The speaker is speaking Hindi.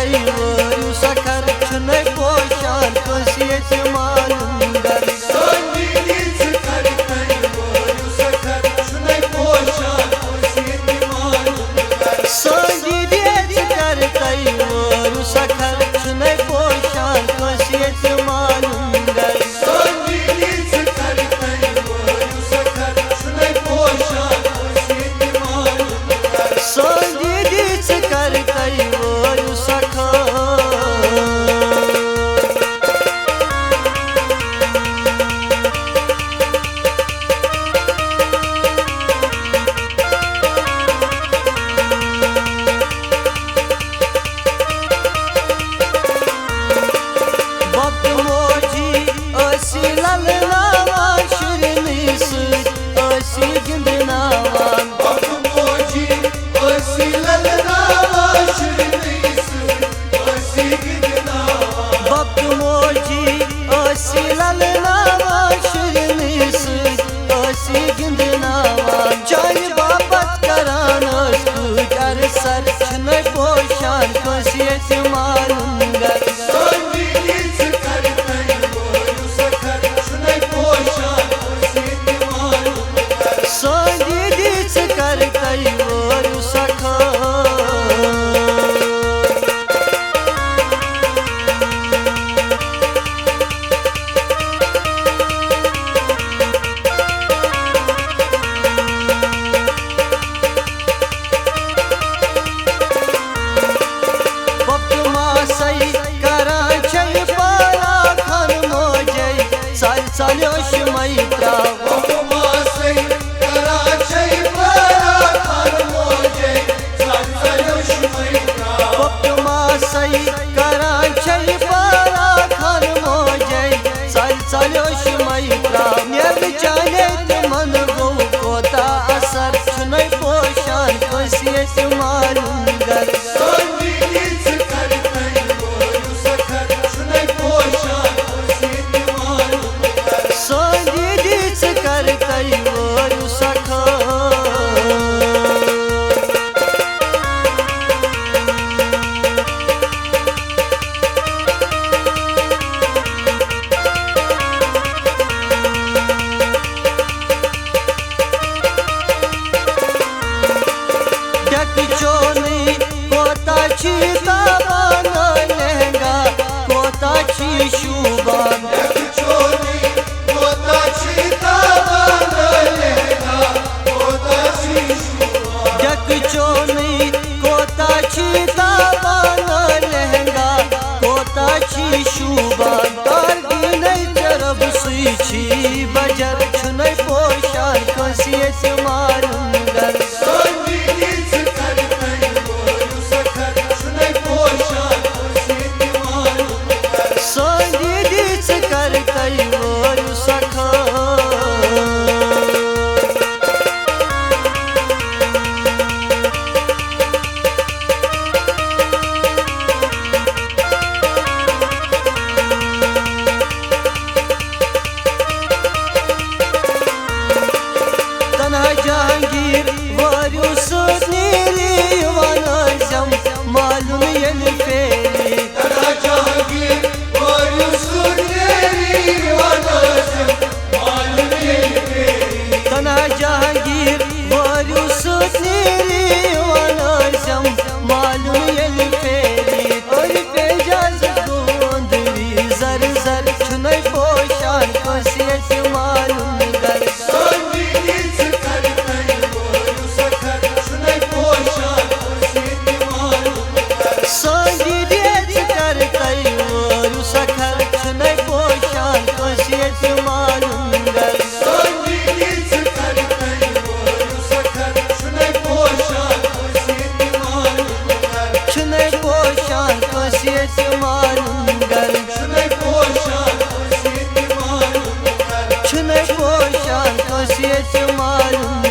तैयार सखर छुनै पोशान कसियत मालूम गर संगीत कर तैयार सखर छुनै पोशान कसियत मालूम गर संगीत कर तैयार सखर छुनै पोशान कसियत मालूम गर संगीत कर तैयार सखर छुनै पोशान कसियत मालूम गर संगीत कर तैयार सखर सर छुनै पोशान कसियत मालूम गर संगीत कर तैयार सखर छुनै पोशान कसियत मालूम गर संगीत कर तैयार सखर सालियोश मैत्रा बकवासै कराचै परा खान मोजे सालियोश मैत्रा बकवासै कराचै परा खान मोजे सालियोश मैत्रा मेल जाने मन गो कोता असर छुनै पोशान कसियत मालूम गर संगीत कर तैयार सखर छुनै पोशान कसियत मालूम गर संगीत कर तैयार सखर चोनी कोता छी ताबान लहंगा कोता छी शुबान चोनी कोता छी ताबान लहंगा कोता छी शुबान जग चोनी कोता छी ताबान लहंगा कोता छी शुबान कारगिल जरब सुई छी बजर छुनै पोशान कसियत मालूम गर संगीत कर तैयार सखर छुनै पोशान कसियत मालूम गर संगीत कर तैयार सखर तना जहांगीर वारू सुनीरी वनजम मालूम यल फेरी तना जहांगीर और सुनेरी वनजम मालूम यल फेरी तना जहांगीर वारू सुनीरी वनजम मालूम यल फेरी और पेजाज गोंदरी जर जर छुनै पोशान कसियत मालूम गर संगीत कर तैयार सखर छुनै पोशान कसियत मालूम गर संगीत कर तैयार सखर छुनै पोशान कसियत मालूम गर संगीत कर तैयार सखर छुनै पोशान कसियत मालूम गर छुनै पोशान कसियत मालूम गर छुनै पोशान कसियत मालूम गर छुनै पोशान कसियत मालूम